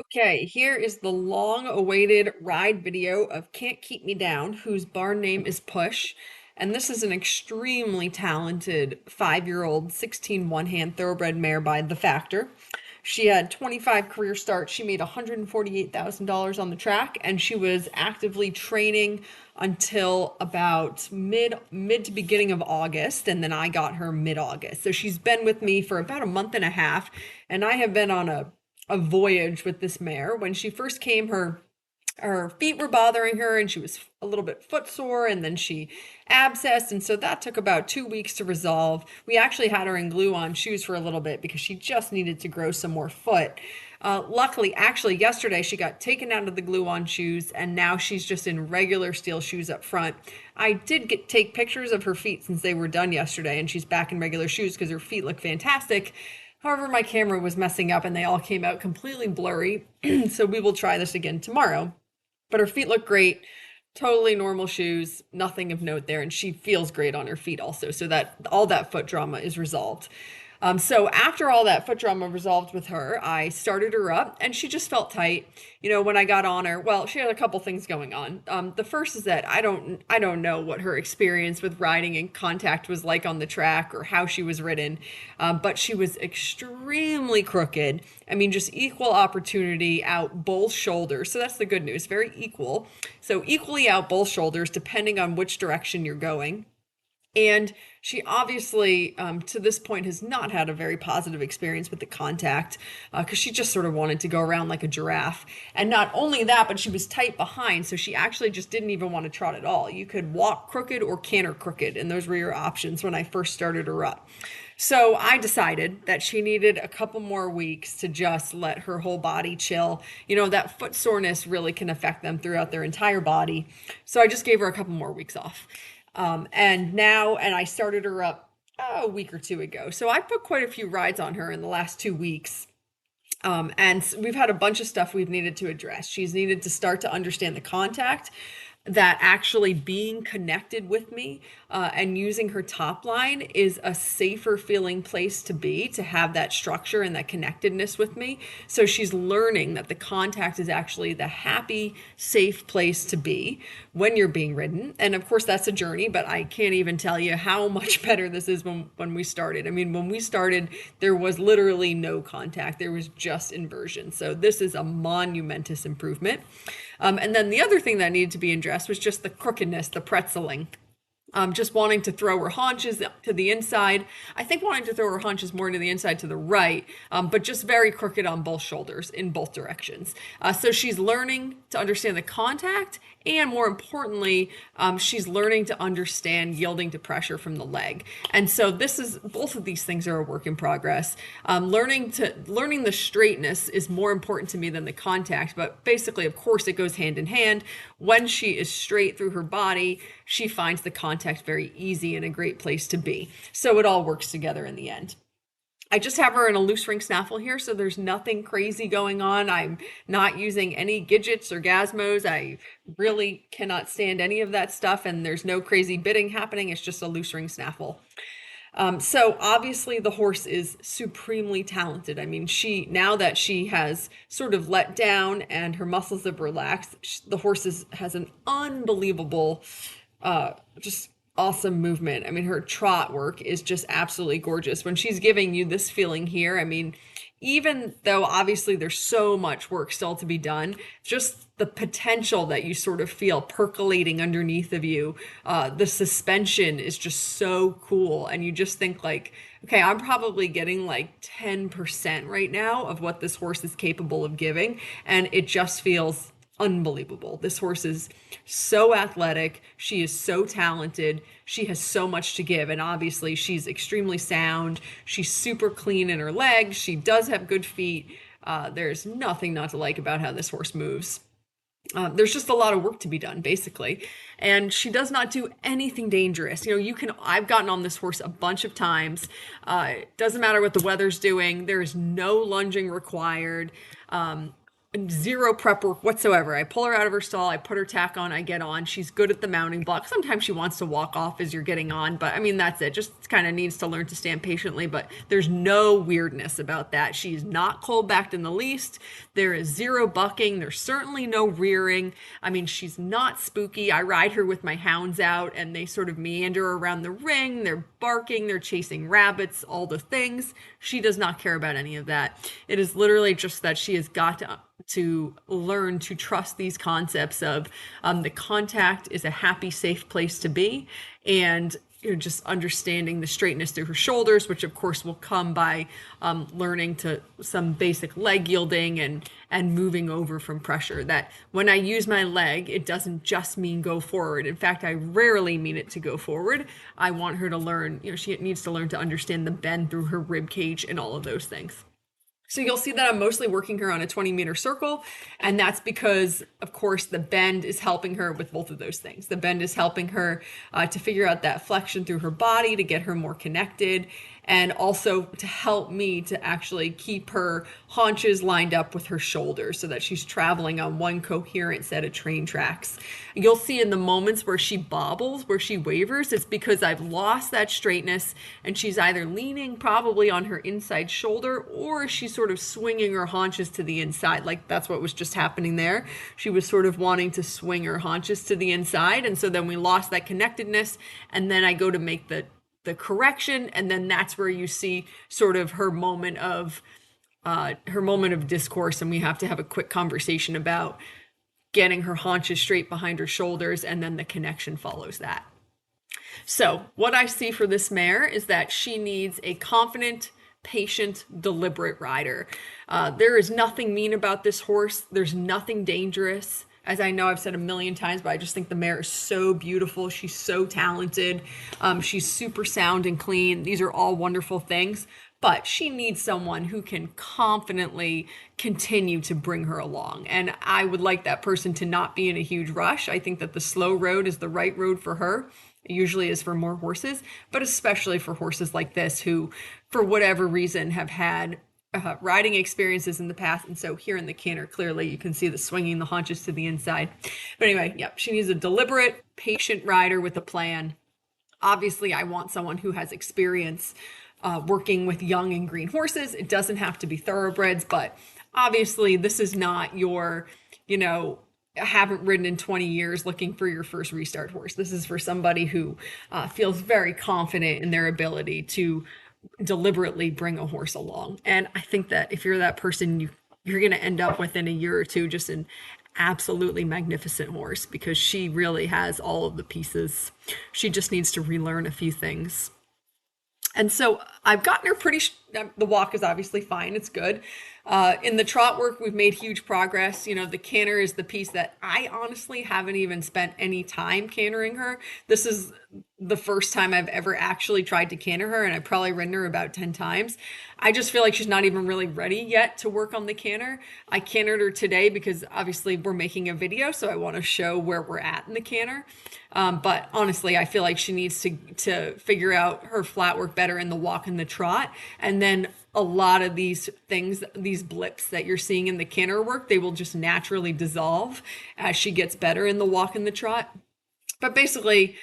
Okay, here is the long-awaited ride video of Can't Keep Me Down, whose barn name is Push. And this is an extremely talented 5-year-old 16 one-hand thoroughbred mare by The Factor. She had 25 career starts. She made $148,000 on the track, and she was actively training until about mid to beginning of August, and then I got her mid-August. So she's been with me for about a month and a half, and I have been on a voyage with this mare. When she first came, her feet were bothering her and she was a little bit footsore, and then she abscessed, and so that took about 2 weeks to resolve. We actually had her in glue on shoes for a little bit because she just needed to grow some more foot. Luckily, actually, yesterday she got taken out of the glue on shoes and now she's just in regular steel shoes up front. I did take pictures of her feet since they were done yesterday, and she's back in regular shoes because her feet look fantastic. However, my camera was messing up and they all came out completely blurry. So we will try this again tomorrow. But her feet look great. Totally normal shoes, nothing of note there. And she feels great on her feet also. So that all that foot drama is resolved. So after all that foot drama resolved with her, I started her up and she just felt tight. When I got on her, well, she had a couple things going on. The first is that I don't know what her experience with riding in contact was like on the track or how she was ridden, but she was extremely crooked. I mean, just equal opportunity out both shoulders. So that's the good news, very equal. So equally out both shoulders, depending on which direction you're going. And she obviously, to this point, has not had a very positive experience with the contact because she just sort of wanted to go around like a giraffe. And not only that, but she was tight behind. So she actually just didn't even want to trot at all. You could walk crooked or canter crooked. And those were your options when I first started her up. So I decided that she needed a couple more weeks to just let her whole body chill. That foot soreness really can affect them throughout their entire body. So I just gave her a couple more weeks off. And I started her up a week or two ago. So I put quite a few rides on her in the last 2 weeks. And we've had a bunch of stuff we've needed to address. She's needed to start to understand the contact, that actually being connected with me and using her top line is a safer feeling place to be, to have that structure and that connectedness with me. So she's learning that the contact is actually the happy, safe place to be when you're being ridden. And of course, that's a journey, but I can't even tell you how much better this is when we started. I mean, when we started, there was literally no contact, there was just inversion. So this is a monumentous improvement. And then the other thing that needed to be addressed was just the crookedness, the pretzeling. Just wanting to throw her haunches to the inside. I think wanting to throw her haunches more to the inside to the right, but just very crooked on both shoulders in both directions. So she's learning to understand the contact, and more importantly, she's learning to understand yielding to pressure from the leg. And so both of these things are a work in progress. Learning the straightness is more important to me than the contact, but basically, of course, it goes hand in hand. When she is straight through her body, she finds the contact very easy and a great place to be. So it all works together in the end. I just have her in a loose ring snaffle here, so there's nothing crazy going on. I'm not using any gadgets or gazmos. I really cannot stand any of that stuff, and there's no crazy bidding happening. It's just a loose ring snaffle. So obviously the horse is supremely talented. I mean, now that she has sort of let down and her muscles have relaxed, the horse has an unbelievable, just awesome movement. I mean, her trot work is just absolutely gorgeous. When she's giving you this feeling here, I mean, even though obviously there's so much work still to be done, just the potential that you sort of feel percolating underneath of you, the suspension is just so cool. And you just think like, okay, I'm probably getting like 10% right now of what this horse is capable of giving. And it just feels unbelievable. This horse is so athletic. She is so talented. She has so much to give. And obviously, she's extremely sound. She's super clean in her legs. She does have good feet. There's nothing not to like about how this horse moves. There's just a lot of work to be done, basically. And she does not do anything dangerous. I've gotten on this horse a bunch of times. It doesn't matter what the weather's doing. There is no lunging required. zero prep work whatsoever. I pull her out of her stall, I put her tack on, I get on. She's good at the mounting block. Sometimes she wants to walk off as you're getting on, but I mean, that's it. Just kind of needs to learn to stand patiently, but there's no weirdness about that. She's not cold backed in the least. There is zero bucking. There's certainly no rearing. I mean, she's not spooky. I ride her with my hounds out and they sort of meander around the ring. They're barking, they're chasing rabbits, all the things. She does not care about any of that. It is literally just that she has got to learn to trust these concepts of the contact is a happy, safe place to be, and just understanding the straightness through her shoulders, which of course will come by learning to some basic leg yielding and moving over from pressure. That when I use my leg, it doesn't just mean go forward. In fact, I rarely mean it to go forward. I want her to learn, she needs to learn to understand the bend through her rib cage and all of those things. So you'll see that I'm mostly working her on a 20-meter circle, and that's because, of course, the bend is helping her with both of those things. The bend is helping her to figure out that flexion through her body to get her more connected, and also to help me to actually keep her haunches lined up with her shoulders so that she's traveling on one coherent set of train tracks. You'll see in the moments where she bobbles, where she wavers, it's because I've lost that straightness and she's either leaning probably on her inside shoulder or she's sort of swinging her haunches to the inside. Like that's what was just happening there. She was sort of wanting to swing her haunches to the inside, and so then we lost that connectedness, and then I go to make the correction, and then that's where you see sort of her moment of discourse, and we have to have a quick conversation about getting her haunches straight behind her shoulders, and then the connection follows that. So what I see for this mare is that she needs a confident, patient, deliberate rider. There is nothing mean about this horse. There's nothing dangerous. As I know I've said a million times, but I just think the mare is so beautiful. She's so talented. She's super sound and clean. These are all wonderful things, but she needs someone who can confidently continue to bring her along. And I would like that person to not be in a huge rush. I think that the slow road is the right road for her. It usually is for more horses, but especially for horses like this who, for whatever reason, have had riding experiences in the past. And so here in the canter, clearly you can see the swinging the haunches to the inside. But anyway, yep, she needs a deliberate, patient rider with a plan. Obviously, I want someone who has experience working with young and green horses. It doesn't have to be thoroughbreds, but obviously this is not your, I haven't ridden in 20 years looking for your first restart horse. This is for somebody who feels very confident in their ability to deliberately bring a horse along. And I think that if you're that person, you're going to end up within a year or two just an absolutely magnificent horse, because she really has all of the pieces. She just needs to relearn a few things. And so I've gotten her the walk is obviously fine. It's good. In the trot work, we've made huge progress. The canter is the piece that I honestly haven't even spent any time cantering her. This is the first time I've ever actually tried to canter her, and I've probably ridden her about 10 times. I just feel like she's not even really ready yet to work on the canter. I cantered her today because obviously we're making a video, so I want to show where we're at in the canter. But honestly, I feel like she needs to figure out her flat work better in the walk and the trot. And then a lot of these things, these blips that you're seeing in the canter work, they will just naturally dissolve as she gets better in the walk and the trot. But basically,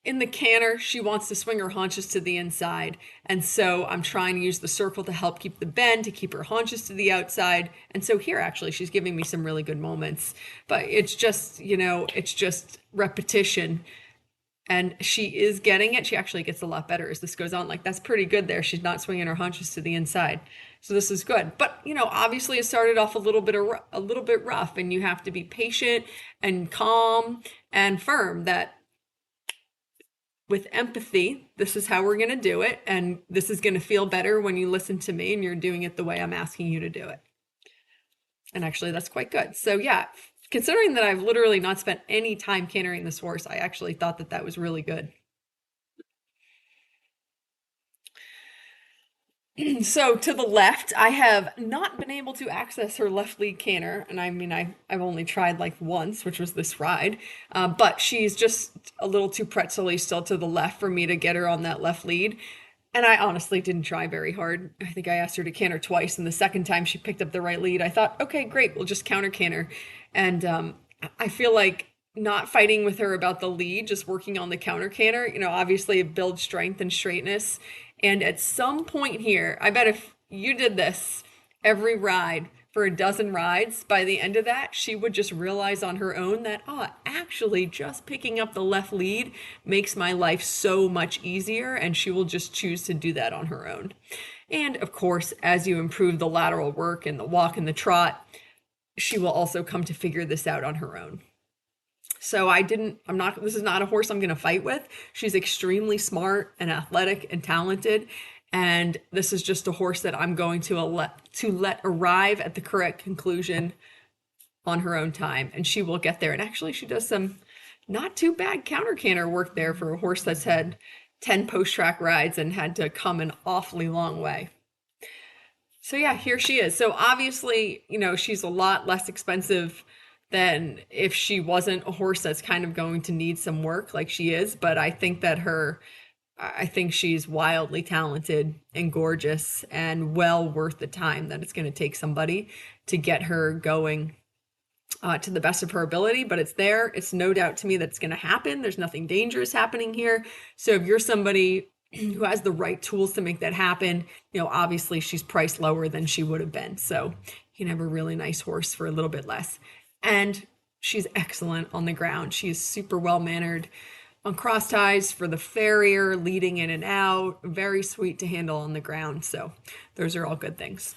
in the canter, she wants to swing her haunches to the inside. And so I'm trying to use the circle to help keep the bend, to keep her haunches to the outside. And so here, actually, she's giving me some really good moments. But it's just, it's just repetition. And she is getting it. She actually gets a lot better as this goes on. Like, that's pretty good there. She's not swinging her haunches to the inside. So this is good. But, obviously it started off a little bit rough, and you have to be patient and calm and firm. That with empathy, this is how we're going to do it. And this is going to feel better when you listen to me and you're doing it the way I'm asking you to do it. And actually, that's quite good. So yeah, considering that I've literally not spent any time cantering this horse, I actually thought that that was really good. So to the left, I have not been able to access her left lead canter. And I mean, I've only tried like once, which was this ride. But she's just a little too pretzely still to the left for me to get her on that left lead. And I honestly didn't try very hard. I think I asked her to canter twice, and the second time she picked up the right lead, I thought, okay, great, we'll just counter canter. And I feel like not fighting with her about the lead, just working on the counter canter, obviously it builds strength and straightness. And at some point here, I bet if you did this every ride for a dozen rides, by the end of that, she would just realize on her own that, oh, actually, just picking up the left lead makes my life so much easier, and she will just choose to do that on her own. And of course, as you improve the lateral work and the walk and the trot, she will also come to figure this out on her own. So this is not a horse I'm going to fight with. She's extremely smart and athletic and talented. And this is just a horse that I'm going to let arrive at the correct conclusion on her own time. And she will get there. And actually, she does some not too bad counter canter work there for a horse that's had 10 post track rides and had to come an awfully long way. So yeah, here she is. So obviously, she's a lot less expensive than if she wasn't a horse that's kind of going to need some work like she is. But I think she's wildly talented and gorgeous and well worth the time that it's going to take somebody to get her going to the best of her ability. But it's there. It's no doubt to me that it's going to happen. There's nothing dangerous happening here. So if you're somebody who has the right tools to make that happen, obviously she's priced lower than she would have been. So you can have a really nice horse for a little bit less. And she's excellent on the ground. She is super well mannered on cross ties for the farrier, leading in and out, very sweet to handle on the ground. So those are all good things.